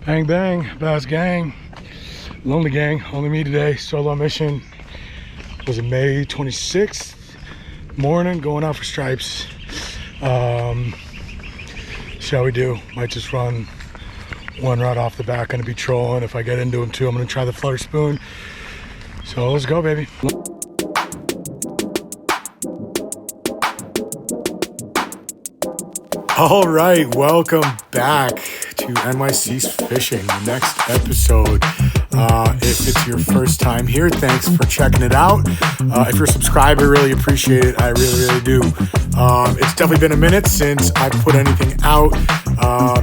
Bang bang, Bass gang, lonely gang, only me today. Solo mission. Was it May 26th morning, going out for stripes. Shall we do? Might just run one right off the bat. Gonna be trolling. If I get into them too, I'm gonna try the flutter spoon. So let's go, baby. All right, welcome back to NYC's Fishing, the next episode. If it's your first time here, thanks for checking it out. If you're a subscriber, really appreciate it. I really do. It's definitely been a minute since I put anything out.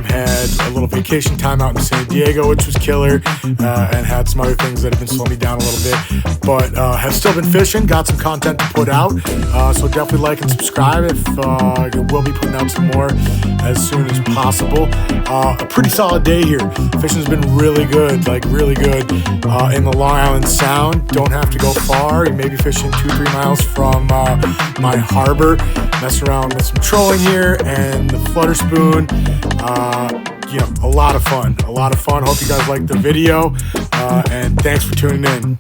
Had a little vacation time out in San Diego, which was killer, and had some other things that have been slowing me down a little bit, but have still been fishing, got some content to put out, so definitely like and subscribe. If we'll be putting out some more as soon as possible. A pretty solid day here. Fishing's been really good, like really good, in the Long Island Sound. Don't have to go far. You may be fishing 2-3 miles from my harbor. Mess around with some trolling here and the flutter spoon. You know, a lot of fun. Hope you guys liked the video, and thanks for tuning in.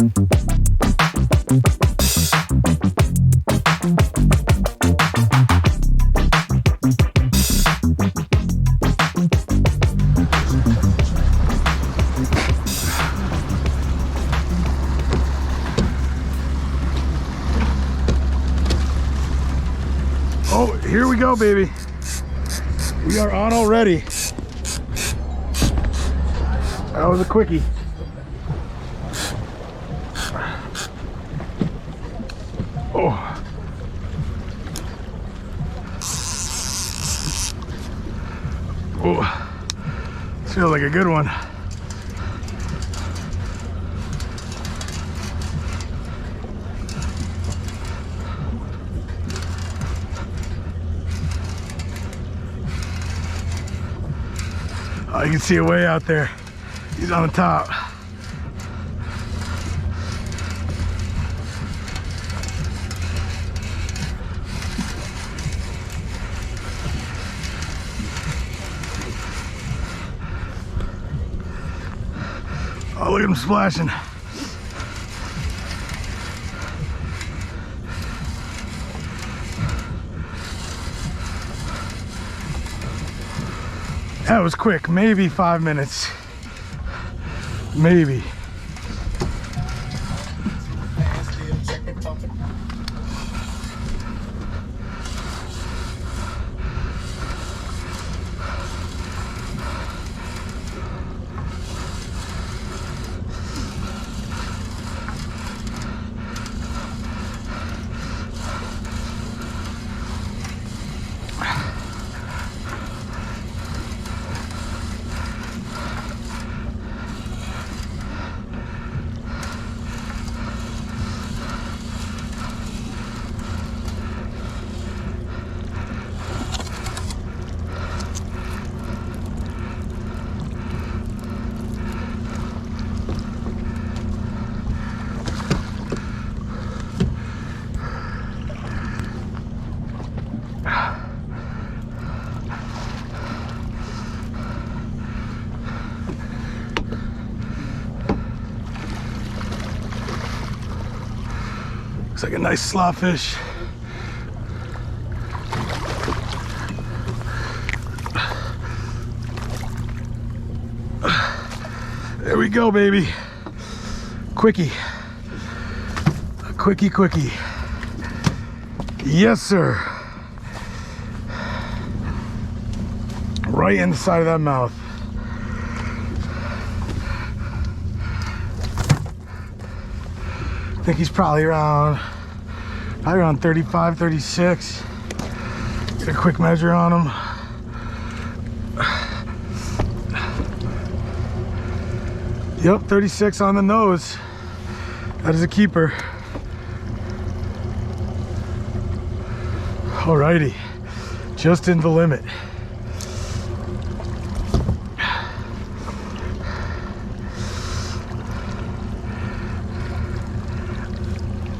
Oh, here we go, baby. We are on already. That was a quickie. Oh. Oh. This feels like a good one. Oh, you can see it way out there. He's on the top. Oh, look at him splashing. That was quick, maybe 5 minutes. Maybe. Looks like a nice slot fish. There we go, baby. Quickie. A quickie. Yes, sir. Right in the side of that mouth. I think he's probably around 35, 36. Get a quick measure on him. Yep, 36 on the nose. That is a keeper. Alrighty, just in the limit.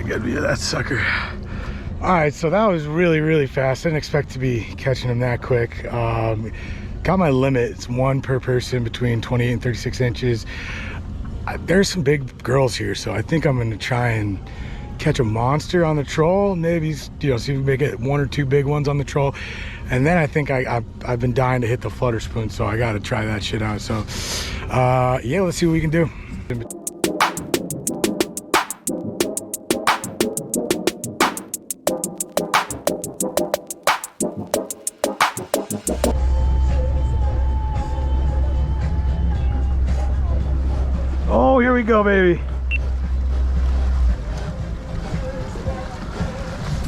Good view of that sucker. All right, so that was really fast. I didn't expect to be catching him that quick. got my limit. It's one per person between 28 and 36 inches. There's some big girls here, so I think I'm gonna try and catch a monster on the troll. Maybe, you know, see if we can get 1 or 2 big ones on the troll. And then I think I've been dying to hit the flutter spoon, so I gotta try that shit out. So yeah, let's see what we can do. Oh, here we go, baby.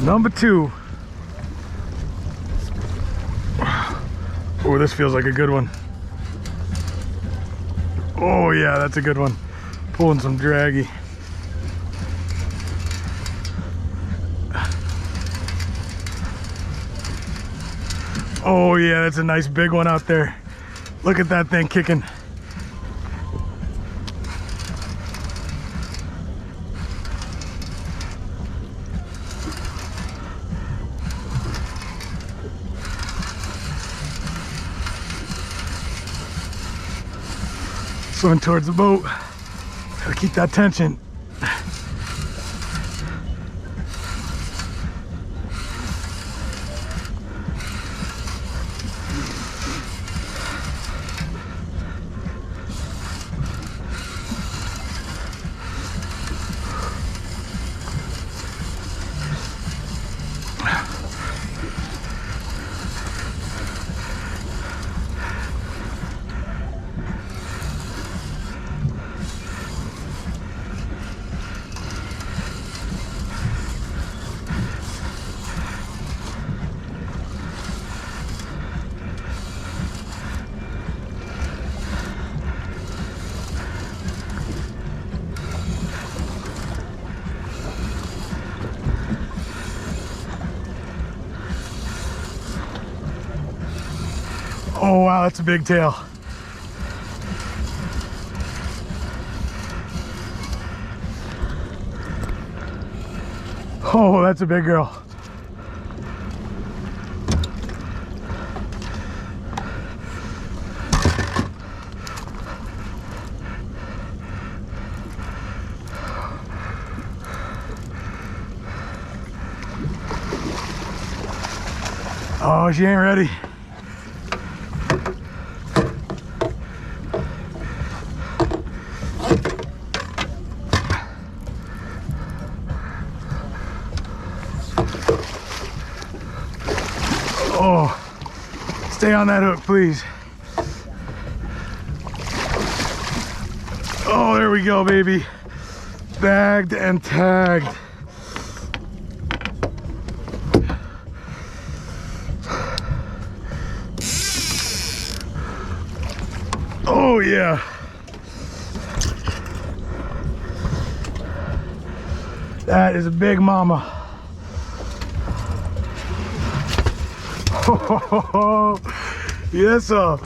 Number 2. Oh, this feels like a good one. Oh yeah, that's a good one. Pulling some draggy. Oh yeah, that's a nice big one out there. Look at that thing kicking. Swimming towards the boat. Gotta keep that tension. Oh wow, that's a big tail. Oh, that's a big girl. Oh, she ain't ready. Oh, stay on that hook, please. Oh, there we go, baby. Bagged and tagged. Oh, yeah. That is a big mama. Oh, yes, sir.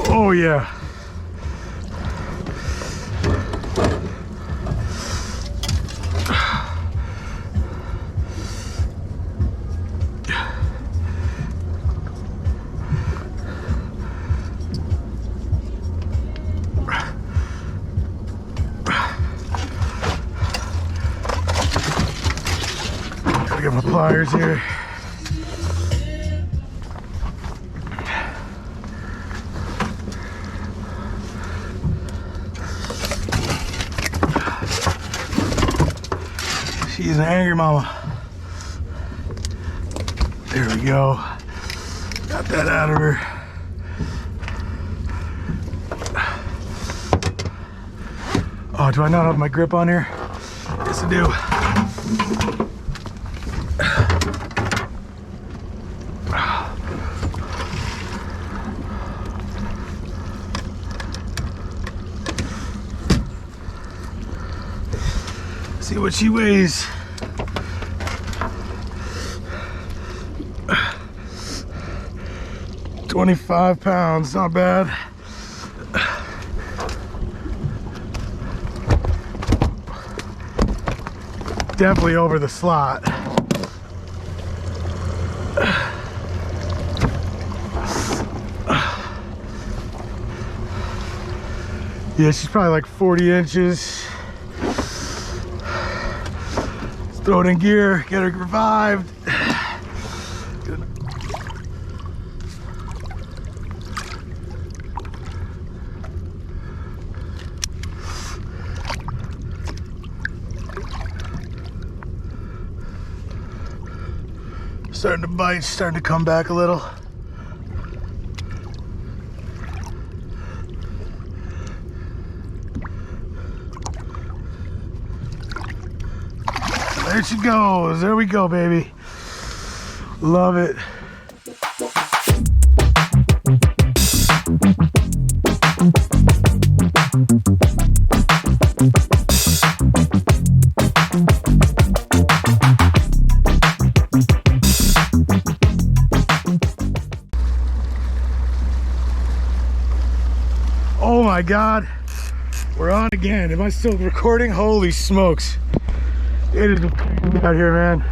Oh, yeah. Get my pliers here. She's an angry mama. There we go. Got that out of her. Oh, do I not have my grip on here? Yes, I do. See what she weighs. £25, not bad. Definitely over the slot. Yeah, she's probably like 40 inches. Let's throw it in gear, get her revived. Starting to bite, starting to come back a little. There she goes. There we go, baby. Love it. Oh my God, we're on again. Am I still recording? Holy smokes. It is out here, man.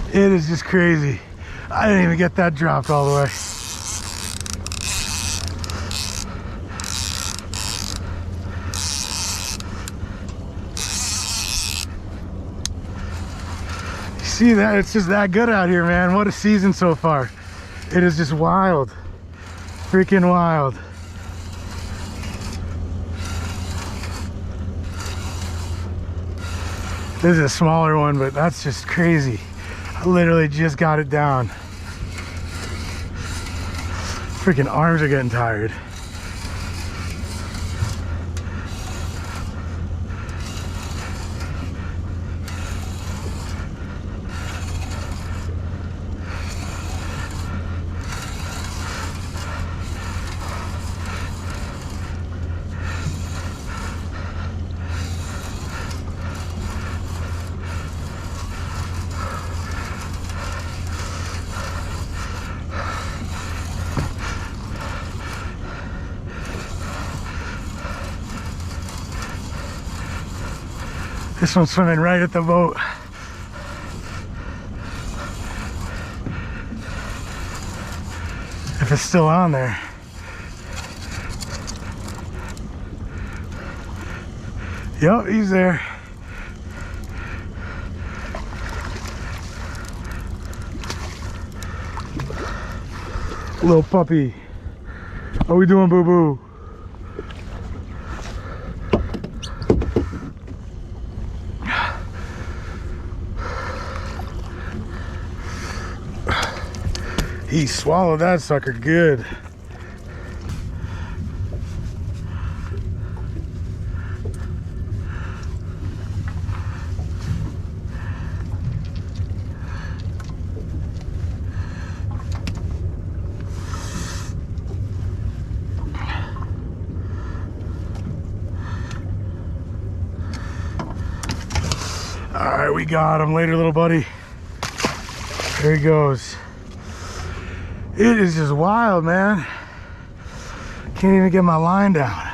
It is just crazy. I didn't even get that dropped all the way. You see that? It's just that good out here, man. What a season so far. It is just wild. Freaking wild. This is a smaller one, but that's just crazy. I literally just got it down. Freaking arms are getting tired. This one's swimming right at the boat. If it's still on there. Yep, he's there. Little puppy. How we doing, boo-boo? He swallowed that sucker good. All right, we got him. Later, little buddy. There he goes. It is just wild, man. Can't even get my line down.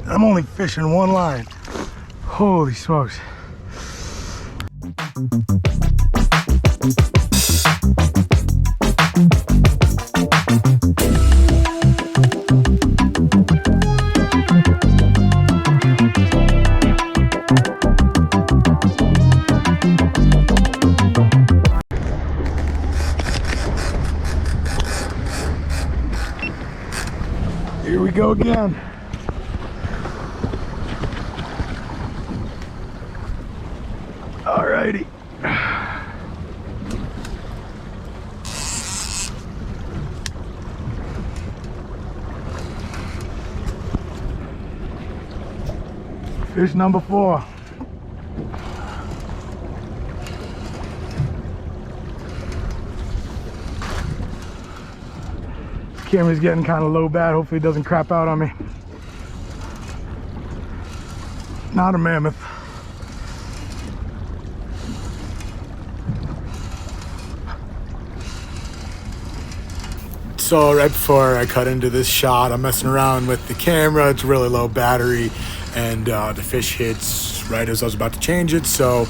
I'm only fishing one line. Holy smokes. Here we go again. Alrighty. Fish number 4. Camera's getting kind of low bad. Hopefully it doesn't crap out on me. Not a mammoth. So right before I cut into this shot, I'm messing around with the camera. It's really low battery, and the fish hits right as I was about to change it. So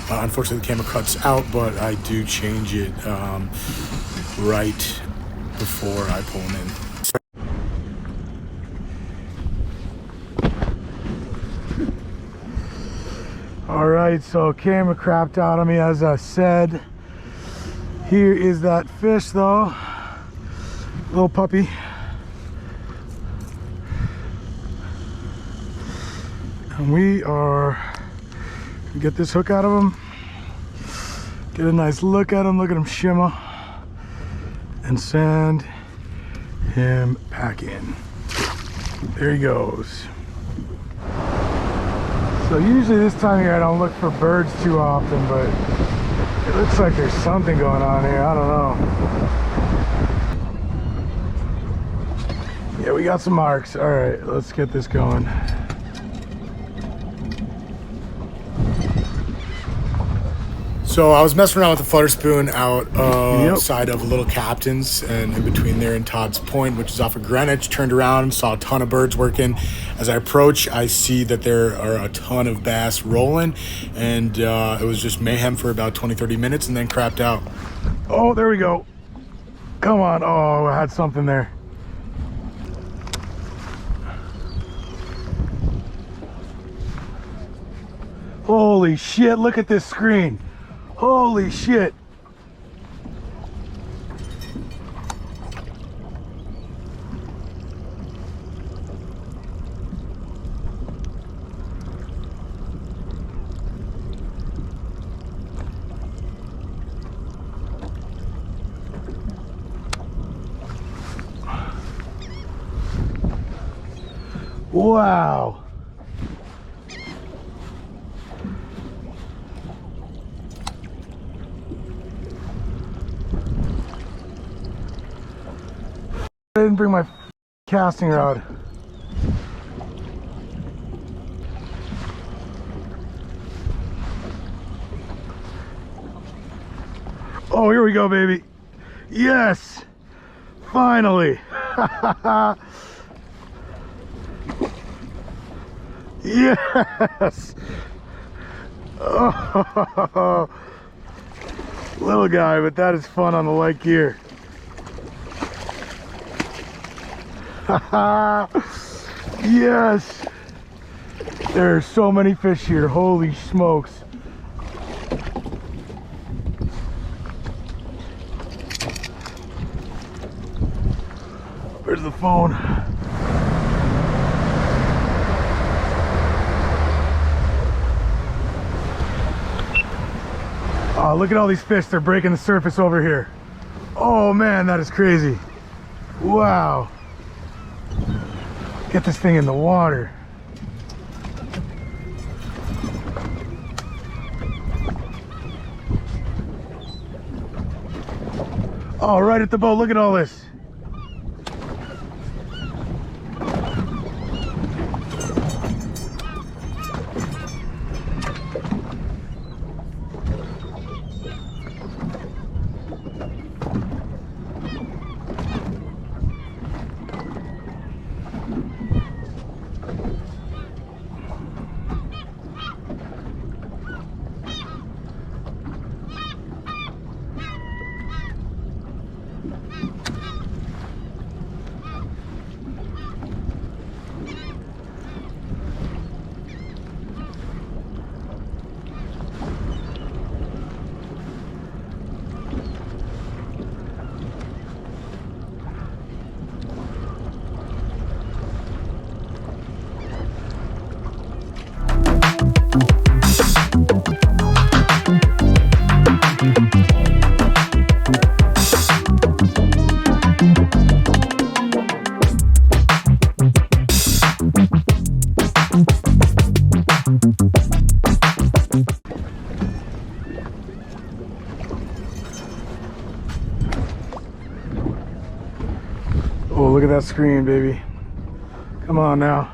unfortunately the camera cuts out, but I do change it right before I pull them in. All right, so camera crapped out on me, as I said. Here is that fish though, little puppy. And we are gonna get this hook out of him, get a nice look at him shimmer, and send him back in. There he goes. So usually this time of year I don't look for birds too often, but it looks like there's something going on here. I don't know. Yeah, we got some marks. All right, let's get this going. So I was messing around with the flutter spoon outside of Little Captain's and in between there and Todd's Point, which is off of Greenwich. Turned around, saw a ton of birds working. As I approach, I see that there are a ton of bass rolling, and it was just mayhem for about 20-30 minutes and then crapped out. Oh, there we go. Come on. Oh, I had something there. Holy shit, look at this screen. Holy shit. Wow. I didn't bring my casting rod. Oh, here we go, baby. Yes, finally. Yes. Oh, little guy, but that is fun on the light gear. Yes, there are so many fish here. Holy smokes. Where's the phone? Oh, look at all these fish. They're breaking the surface over here. Oh man, that is crazy. Wow. Get this thing in the water. Oh, right at the boat. Look at all this. Oh, look at that screen, baby. Come on now.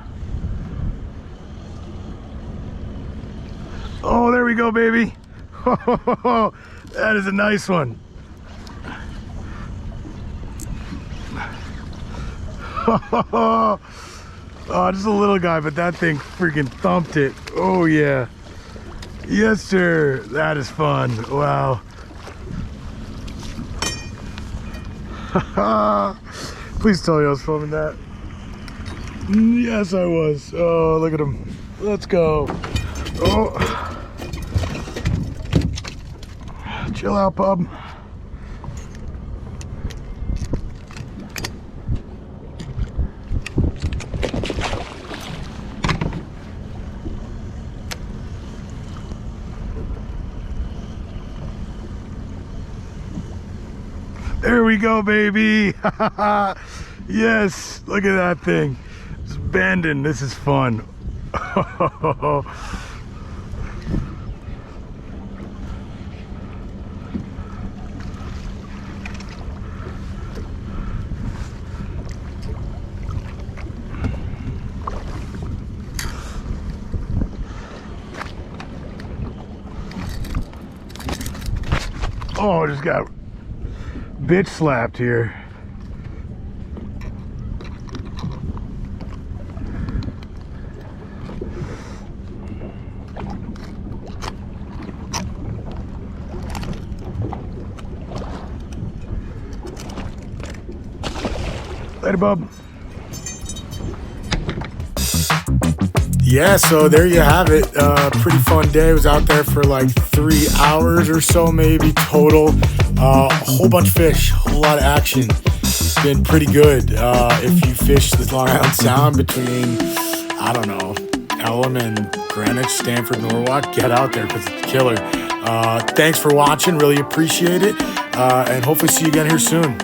Oh, there we go, baby. That is a nice one. Oh, just a little guy, but that thing freaking thumped it. Oh, yeah. Yes, sir. That is fun. Wow. Please tell me I was filming that. Yes, I was. Oh, look at him. Let's go. Oh. Chill out, bub. There we go, baby. Yes, look at that thing. It's bending. This is fun. Oh, I just got bitch slapped here. Later, bub. Yeah, so there you have it. Pretty fun day. I was out there for like 3 hours or so, maybe total. A whole bunch of fish, a whole lot of action. Been pretty good. If you fish the Long Island Sound between, I don't know, Pelham and Greenwich, Stamford, Norwalk, get out there because it's killer. Thanks for watching. Really appreciate it. And hopefully see you again here soon.